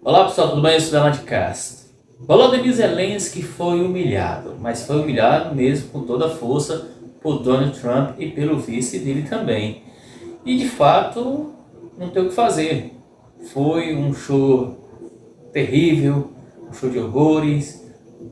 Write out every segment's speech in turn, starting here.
Olá pessoal, tudo bem? Eu sou o Landcast. Volodymyr Zelensky foi humilhado, mas foi humilhado mesmo com toda a força por Donald Trump e pelo vice dele também. E de fato, não tem o que fazer. Foi um show terrível, um show de horrores.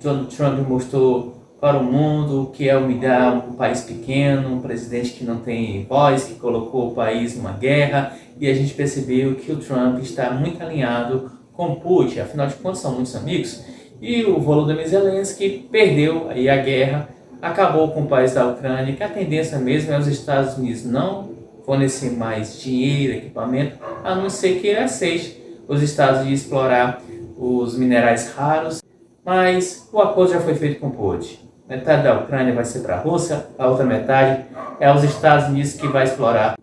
Donald Trump mostrou para o mundo o que é humilhar um país pequeno, um presidente que não tem voz, que colocou o país numa guerra. E a gente percebeu que o Trump está muito alinhado com Putin, afinal de contas são muitos amigos, e o Volodymyr Zelensky perdeu aí a guerra, acabou com o país da Ucrânia, que a tendência mesmo é os Estados Unidos não fornecer mais dinheiro, equipamento, a não ser que ele aceite os Estados Unidos explorar os minerais raros, mas o acordo já foi feito com Putin. Metade da Ucrânia vai ser para a Rússia, a outra metade é os Estados Unidos que vai explorar.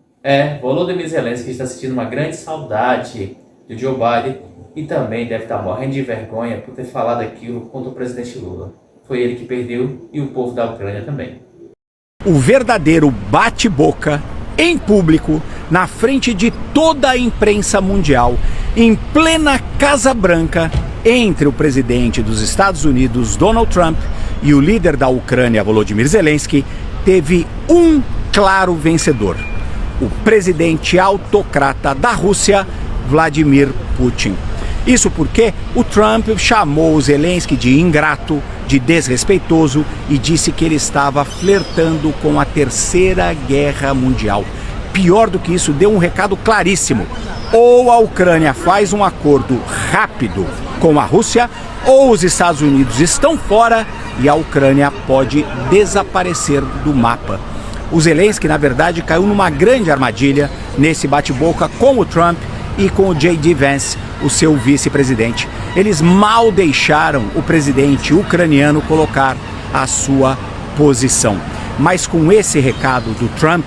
Volodymyr Zelensky está sentindo uma grande saudade de Joe Biden, e também deve estar morrendo de vergonha por ter falado aquilo contra o presidente Lula. Foi ele que perdeu e o povo da Ucrânia também. O verdadeiro bate-boca, em público, na frente de toda a imprensa mundial, em plena Casa Branca, entre o presidente dos Estados Unidos, Donald Trump, e o líder da Ucrânia, Volodymyr Zelensky, teve um claro vencedor: o presidente autocrata da Rússia, Vladimir Putin. Isso porque o Trump chamou o Zelensky de ingrato, de desrespeitoso e disse que ele estava flertando com a Terceira Guerra Mundial. Pior do que isso, deu um recado claríssimo: ou a Ucrânia faz um acordo rápido com a Rússia, ou os Estados Unidos estão fora e a Ucrânia pode desaparecer do mapa. O Zelensky, na verdade, caiu numa grande armadilha nesse bate-boca com o Trump e com o J.D. Vance, o seu vice-presidente. Eles mal deixaram o presidente ucraniano colocar a sua posição. Mas com esse recado do Trump,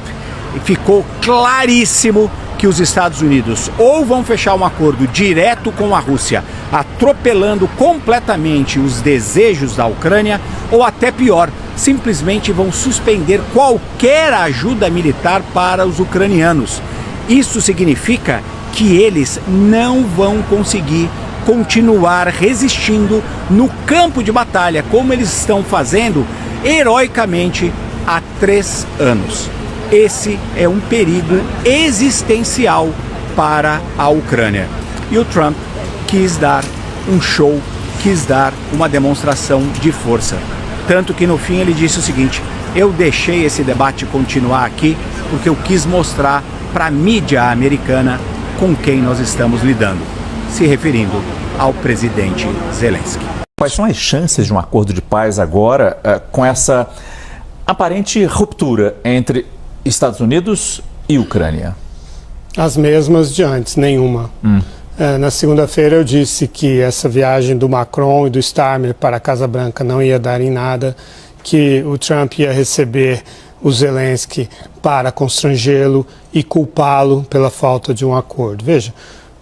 ficou claríssimo que os Estados Unidos ou vão fechar um acordo direto com a Rússia, atropelando completamente os desejos da Ucrânia, ou até pior, simplesmente vão suspender qualquer ajuda militar para os ucranianos. Isso significa que eles não vão conseguir continuar resistindo no campo de batalha, como eles estão fazendo heroicamente há 3 anos. Esse é um perigo existencial para a Ucrânia. E o Trump quis dar um show, quis dar uma demonstração de força. Tanto que no fim ele disse o seguinte: eu deixei esse debate continuar aqui porque eu quis mostrar para a mídia americana com quem nós estamos lidando, se referindo ao presidente Zelensky. Quais são as chances de um acordo de paz agora com essa aparente ruptura entre Estados Unidos e Ucrânia? As mesmas de antes, nenhuma. Na segunda-feira eu disse que essa viagem do Macron e do Starmer para a Casa Branca não ia dar em nada, que o Trump ia receber o Zelensky para constrangê-lo e culpá-lo pela falta de um acordo. Veja,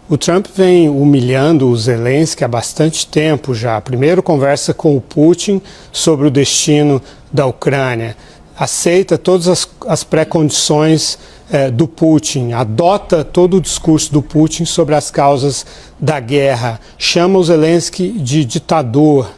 o Trump vem humilhando o Zelensky há bastante tempo já. Primeiro conversa com o Putin sobre o destino da Ucrânia, aceita todas as pré-condições do Putin, adota todo o discurso do Putin sobre as causas da guerra, chama o Zelensky de ditador,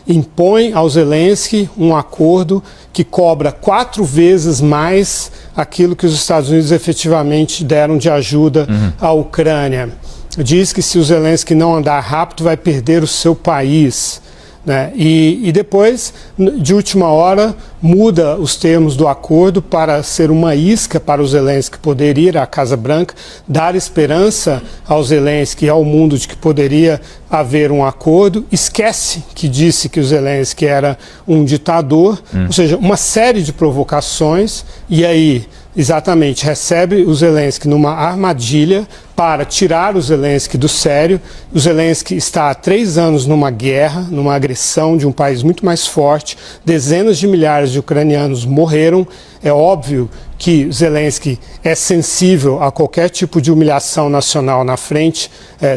impõe ao Zelensky um acordo que cobra 4 vezes mais aquilo que os Estados Unidos efetivamente deram de ajuda à Ucrânia. Diz que se o Zelensky não andar rápido vai perder o seu país, né? E depois, de última hora, muda os termos do acordo para ser uma isca para o Zelensky poder ir à Casa Branca, dar esperança ao Zelensky e ao mundo de que poderia haver um acordo. Esquece que disse que o Zelensky era um ditador, ou seja, uma série de provocações, e aí exatamente recebe o Zelensky numa armadilha para tirar o Zelensky do sério. O Zelensky está há 3 anos numa guerra, numa agressão de um país muito mais forte. Dezenas de milhares de ucranianos morreram. É óbvio que Zelensky é sensível a qualquer tipo de humilhação nacional na frente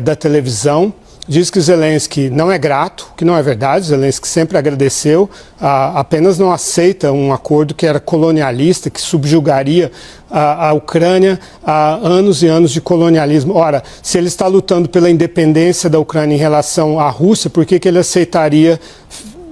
da televisão. diz que o Zelensky não é grato, que não é verdade, o Zelensky sempre agradeceu, apenas não aceita um acordo que era colonialista, que subjugaria a Ucrânia a anos e anos de colonialismo. Ora, se ele está lutando pela independência da Ucrânia em relação à Rússia, por que ele aceitaria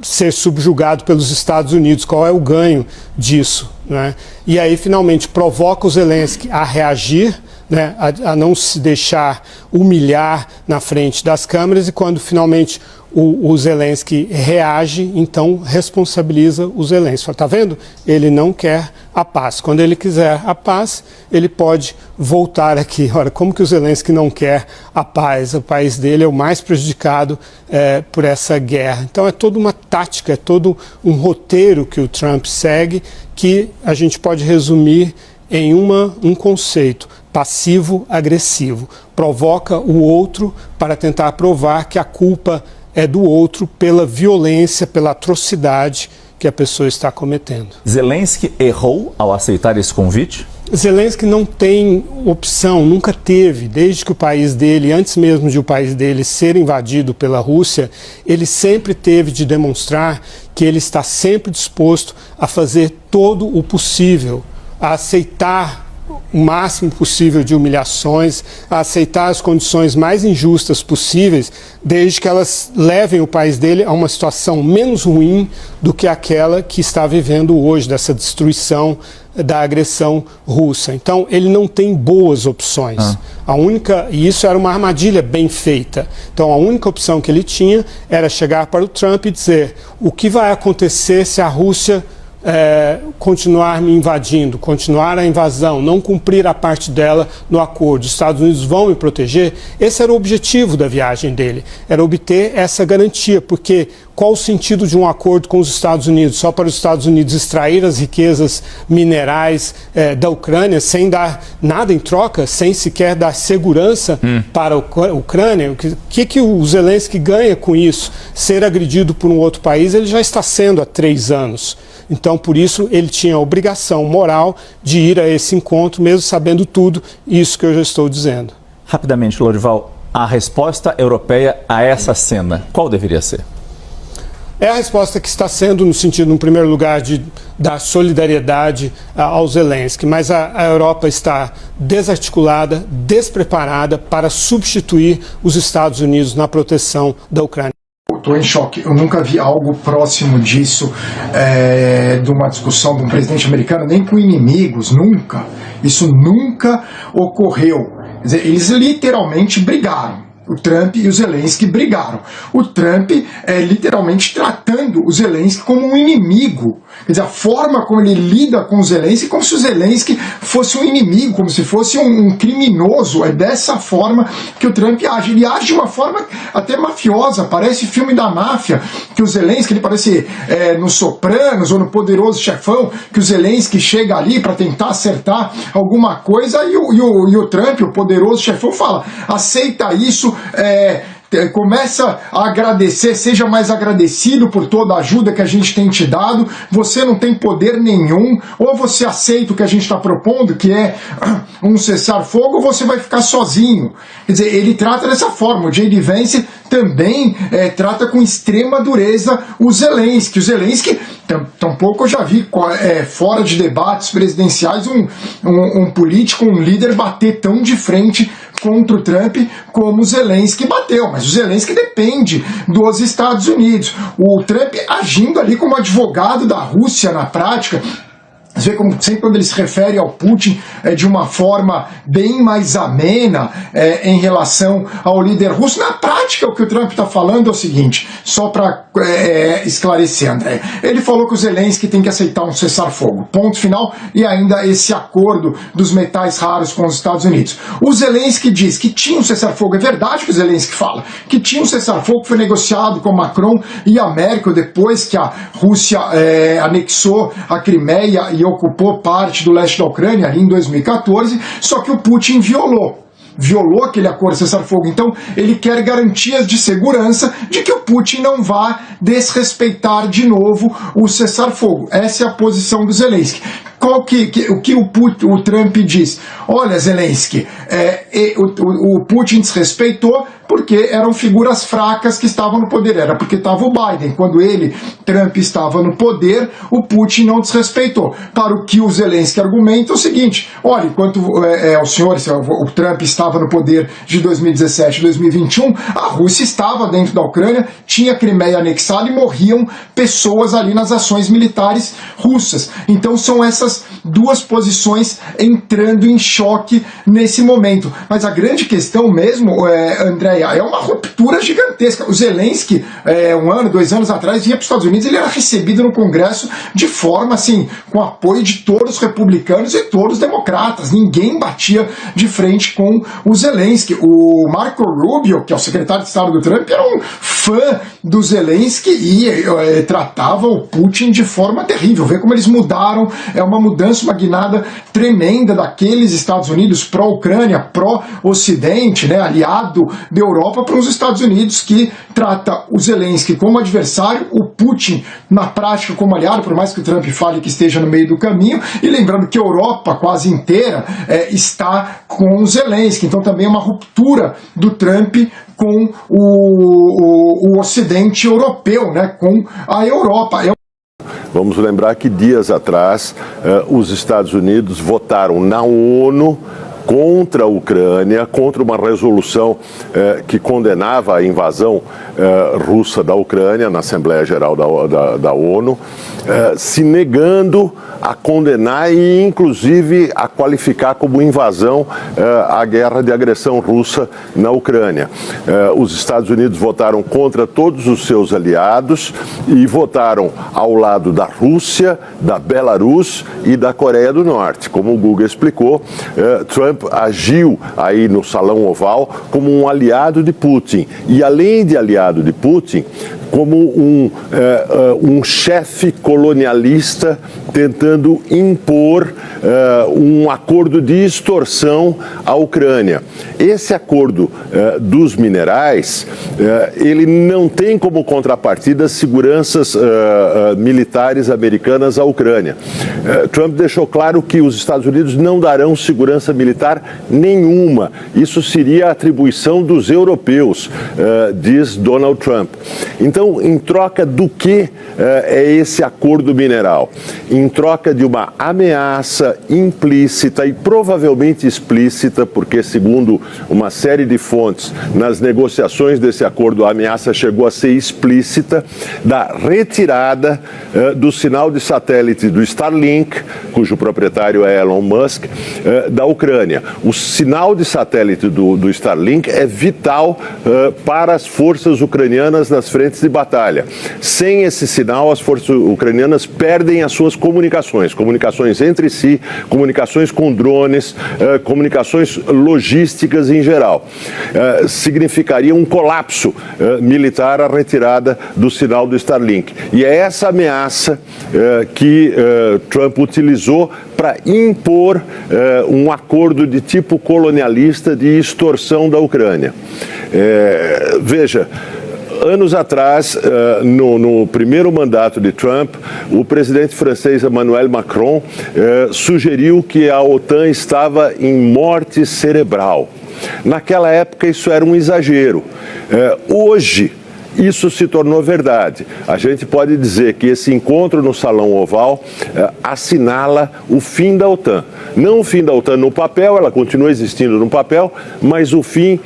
ser subjugado pelos Estados Unidos? Qual é o ganho disso, né? E aí, finalmente, provoca o Zelensky a reagir, né, a não se deixar humilhar na frente das câmeras, e quando finalmente o Zelensky reage, então responsabiliza o Zelensky. Fala, tá vendo? Ele não quer a paz. Quando ele quiser a paz, ele pode voltar aqui. Ora, como que o Zelensky não quer a paz? O país dele é o mais prejudicado por essa guerra. Então é toda uma tática, é todo um roteiro que o Trump segue, que a gente pode resumir em um conceito: passivo-agressivo. Provoca o outro para tentar provar que a culpa é do outro pela violência, pela atrocidade que a pessoa está cometendo. Zelensky errou ao aceitar esse convite? Zelensky não tem opção, nunca teve, desde que o país dele, antes mesmo de o país dele ser invadido pela Rússia, ele sempre teve de demonstrar que ele está sempre disposto a fazer todo o possível, a aceitar o máximo possível de humilhações, a aceitar as condições mais injustas possíveis, desde que elas levem o país dele a uma situação menos ruim do que aquela que está vivendo hoje, dessa destruição da agressão russa. Então, ele não tem boas opções. E isso era uma armadilha bem feita. Então, a única opção que ele tinha era chegar para o Trump e dizer: o que vai acontecer se a Rússia continuar me invadindo, continuar a invasão, não cumprir a parte dela no acordo, os Estados Unidos vão me proteger? Esse era o objetivo da viagem dele, era obter essa garantia, porque qual o sentido de um acordo com os Estados Unidos? Só para os Estados Unidos extrair as riquezas minerais da Ucrânia sem dar nada em troca, sem sequer dar segurança para a Ucrânia? O que o Zelensky ganha com isso? Ser agredido por um outro país, ele já está sendo há 3 anos. Então, por isso, ele tinha a obrigação moral de ir a esse encontro, mesmo sabendo tudo isso que eu já estou dizendo. Rapidamente, Lorival, a resposta europeia a essa cena, qual deveria ser? É a resposta que está sendo no sentido, em primeiro lugar, de dar solidariedade ao Zelensky, mas a Europa está desarticulada, despreparada para substituir os Estados Unidos na proteção da Ucrânia. Estou em choque. Eu nunca vi algo próximo disso, de uma discussão de um presidente americano, nem com inimigos, nunca. Isso nunca ocorreu. Quer dizer, eles literalmente brigaram. O Trump e o Zelensky brigaram. O Trump literalmente tratando o Zelensky como um inimigo. Quer dizer, a forma como ele lida com o Zelensky, como se o Zelensky fosse um inimigo, como se fosse um criminoso. É dessa forma que o Trump age. Ele age de uma forma até mafiosa, parece filme da máfia, que o Zelensky, ele parece no Sopranos ou no Poderoso Chefão, que o Zelensky chega ali para tentar acertar alguma coisa e o Trump, o Poderoso Chefão, fala: aceita isso, começa a agradecer, seja mais agradecido por toda a ajuda que a gente tem te dado, você não tem poder nenhum, ou você aceita o que a gente está propondo, que é um cessar-fogo, ou você vai ficar sozinho. Quer dizer, ele trata dessa forma. O J.D. Vance também trata com extrema dureza o Zelensky. O Zelensky, tampouco eu já vi fora de debates presidenciais um político, um líder bater tão de frente contra o Trump como o Zelensky bateu, mas o Zelensky depende dos Estados Unidos. O Trump agindo ali como advogado da Rússia na prática. Você vê como sempre quando ele se refere ao Putin de uma forma bem mais amena em relação ao líder russo. Na prática, o que o Trump está falando é o seguinte, só para esclarecer, André. Ele falou que o Zelensky tem que aceitar um cessar-fogo, ponto final, e ainda esse acordo dos metais raros com os Estados Unidos. O Zelensky diz que tinha um cessar-fogo, é verdade que o Zelensky fala, que tinha um cessar-fogo que foi negociado com Macron e a Merkel depois que a Rússia anexou a Crimeia e ocupou parte do leste da Ucrânia ali em 2014, só que o Putin violou aquele acordo de cessar-fogo. Então ele quer garantias de segurança de que o Putin não vá desrespeitar de novo o cessar-fogo. Essa é a posição do Zelensky. O que o Trump diz? Olha, Zelensky, o Putin desrespeitou, porque eram figuras fracas que estavam no poder, era porque estava o Biden. Quando ele, Trump, estava no poder, o Putin não desrespeitou. Para o que o Zelensky argumenta é o seguinte: olha, enquanto o Trump estava no poder de 2017 a 2021, a Rússia estava dentro da Ucrânia, tinha Crimeia anexada e morriam pessoas ali nas ações militares russas. Então são essas duas posições entrando em choque nesse momento. Mas a grande questão mesmo, Andréia, é uma ruptura gigantesca. O Zelensky, 1 ano, 2 anos atrás, vinha para os Estados Unidos, ele era recebido no Congresso de forma, assim, com apoio de todos os republicanos e todos os democratas. Ninguém batia de frente com o Zelensky. O Marco Rubio, que é o secretário de Estado do Trump, era um fã do Zelensky e tratava o Putin de forma terrível. Vê como eles mudaram, é uma mudança, uma guinada tremenda daqueles Estados Unidos pró-Ucrânia, pró-Ocidente, né, aliado da Europa, para os Estados Unidos, que trata o Zelensky como adversário, o Putin na prática como aliado, por mais que o Trump fale que esteja no meio do caminho, e lembrando que a Europa quase inteira está com o Zelensky. Então também é uma ruptura do Trump com o Ocidente europeu, né, com a Europa. Vamos lembrar que dias atrás os Estados Unidos votaram na ONU contra a Ucrânia, contra uma resolução que condenava a invasão russa da Ucrânia na Assembleia Geral da ONU, se negando a condenar e, inclusive, a qualificar como invasão a guerra de agressão russa na Ucrânia. Os Estados Unidos votaram contra todos os seus aliados e votaram ao lado da Rússia, da Belarus e da Coreia do Norte. Como o Guga explicou, Trump agiu aí no Salão Oval como um aliado de Putin. E, além de aliado de Putin, como um chefe colonialista tentando impor um acordo de extorsão à Ucrânia. Esse acordo dos minerais, ele não tem como contrapartida seguranças militares americanas à Ucrânia. Trump deixou claro que os Estados Unidos não darão segurança militar nenhuma. Isso seria atribuição dos europeus, diz Donald Trump. Então, em troca do que é esse acordo mineral? Em troca de uma ameaça implícita e provavelmente explícita, porque, segundo uma série de fontes, nas negociações desse acordo, a ameaça chegou a ser explícita, da retirada do sinal de satélite do Starlink, cujo proprietário é Elon Musk, da Ucrânia. O sinal de satélite do Starlink é vital para as forças ucranianas nas frentes de batalha. Sem esse sinal, as forças ucranianas perdem as suas comunicações entre si, comunicações com drones, comunicações logísticas em geral. Significaria um colapso militar a retirada do sinal do Starlink. E é essa ameaça que Trump utilizou para impor um acordo de tipo colonialista de extorsão da Ucrânia. Veja, anos atrás, no primeiro mandato de Trump, o presidente francês Emmanuel Macron sugeriu que a OTAN estava em morte cerebral. Naquela época, isso era um exagero. Hoje, isso se tornou verdade. A gente pode dizer que esse encontro no Salão Oval assinala o fim da OTAN. Não o fim da OTAN no papel, ela continua existindo no papel, mas o fim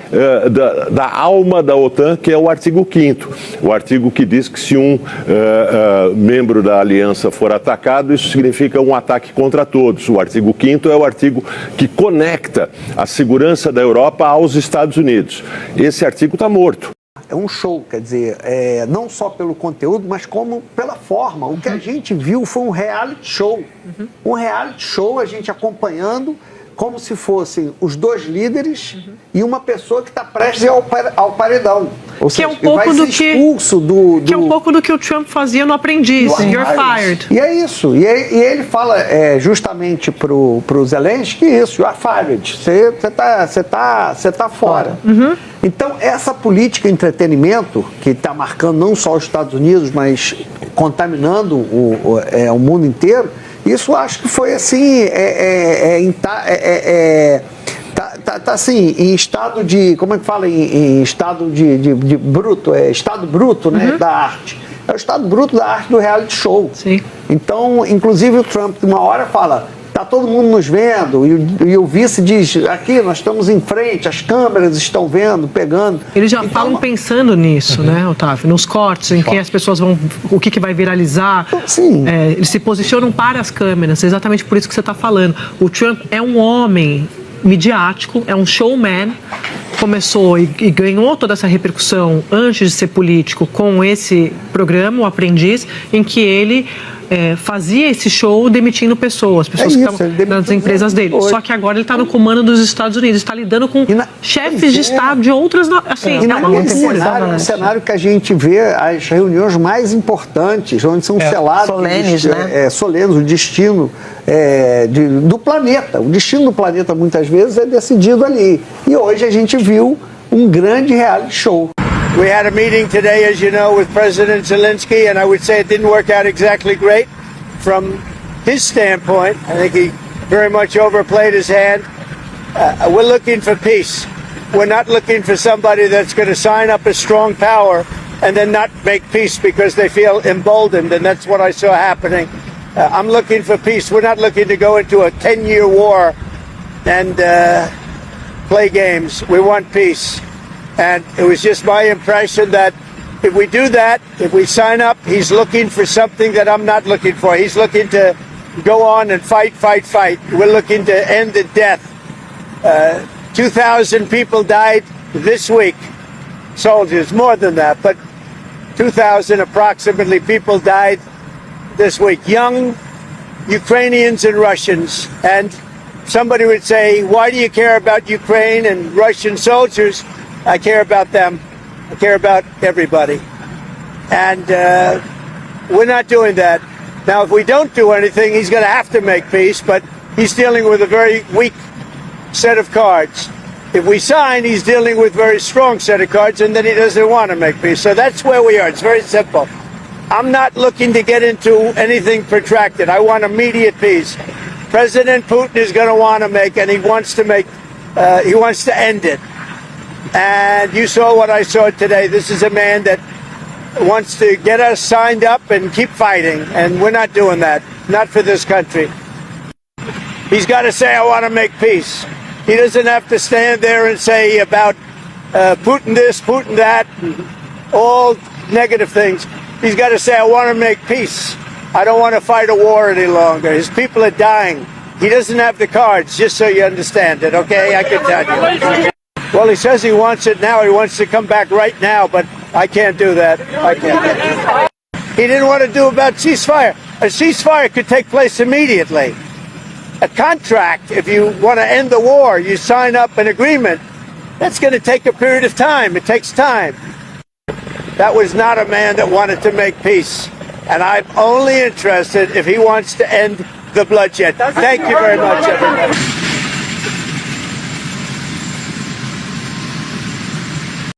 da alma da OTAN, que é o artigo 5º. O artigo que diz que se um membro da aliança for atacado, isso significa um ataque contra todos. O artigo 5º é o artigo que conecta a segurança da Europa aos Estados Unidos. Esse artigo está morto. É um show, quer dizer, não só pelo conteúdo, mas como pela forma. O que a gente viu foi um reality show. Um reality show, a gente acompanhando como se fossem os dois líderes e uma pessoa que está prestes ao paredão. Ou seja, é um pouco do que é um pouco do que o Trump fazia no Aprendiz. You're fired. E é isso. E ele fala justamente pro Zelensky isso. You're fired. Você tá fora. Então, essa política de entretenimento que está marcando não só os Estados Unidos, mas contaminando o mundo inteiro, isso acho que foi assim, tá assim, em estado de, como é que fala, em estado de bruto, estado bruto, né, da arte. É o estado bruto da arte do reality show. Sim. Então, inclusive o Trump, uma hora fala, tá todo mundo nos vendo, e o vice diz, aqui nós estamos em frente, as câmeras estão vendo, pegando. Eles já falam pensando nisso, né, Otávio? Nos cortes, em quem as pessoas vão, o que vai viralizar. Sim. Eles se posicionam para as câmeras, exatamente por isso que você está falando. O Trump é um homem midiático, é um showman, começou e ganhou toda essa repercussão antes de ser político com esse programa, O Aprendiz, em que ele fazia esse show demitindo pessoas que estavam nas empresas dele. Só que agora ele está no comando dos Estados Unidos, está lidando com chefes de Estado de outras... Assim, é uma loucura. No cenário que a gente vê as reuniões mais importantes, onde são selados... Solenes, né? Solenes, o destino do planeta. O destino do planeta, muitas vezes, é decidido ali. E hoje a gente viu um grande reality show. We had a meeting today, as you know, with President Zelensky, and I would say it didn't work out exactly great from his standpoint. I think he very much overplayed his hand. We're looking for peace. We're not looking for somebody that's going to sign up as strong power and then not make peace because they feel emboldened, and that's what I saw happening. I'm looking for peace. We're not looking to go into a 10-year war and play games. We want peace. And it was just my impression that if we do that, if we sign up, he's looking for something that I'm not looking for. He's looking to go on and fight. We're looking to end the death. 2,000 people died this week. Soldiers, more than that, but 2,000 approximately people died this week. Young Ukrainians and Russians. And somebody would say, why do you care about Ukraine and Russian soldiers? I care about them. I care about everybody. And we're not doing that. Now, if we don't do anything, he's going to have to make peace, but he's dealing with a very weak set of cards. If we sign, he's dealing with a very strong set of cards, and then he doesn't want to make peace. So that's where we are. It's very simple. I'm not looking to get into anything protracted. I want immediate peace. President Putin is going to want to make, and he wants to end it. And you saw what I saw today. This is a man that wants to get us signed up and keep fighting, and we're not doing that. Not for this country. He's got to say, I want to make peace. He doesn't have to stand there and say about Putin this, Putin that, all negative things. He's got to say, I want to make peace. I don't want to fight a war any longer. His people are dying. He doesn't have the cards, just so you understand it, okay? I can tell you. Well, he says he wants it now. He wants to come back right now, but I can't do that. I can't. He didn't want to do about ceasefire. A ceasefire could take place immediately. A contract, if you want to end the war, you sign up an agreement. That's going to take a period of time. It takes time. That was not a man that wanted to make peace. And I'm only interested if he wants to end the bloodshed. Thank you very much, everybody.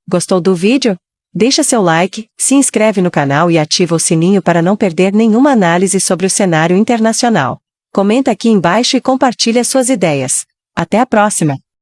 Gostou do vídeo? Deixa seu like, se inscreve no canal e ativa o sininho para não perder nenhuma análise sobre o cenário internacional. Comenta aqui embaixo e compartilha suas ideias. Até a próxima!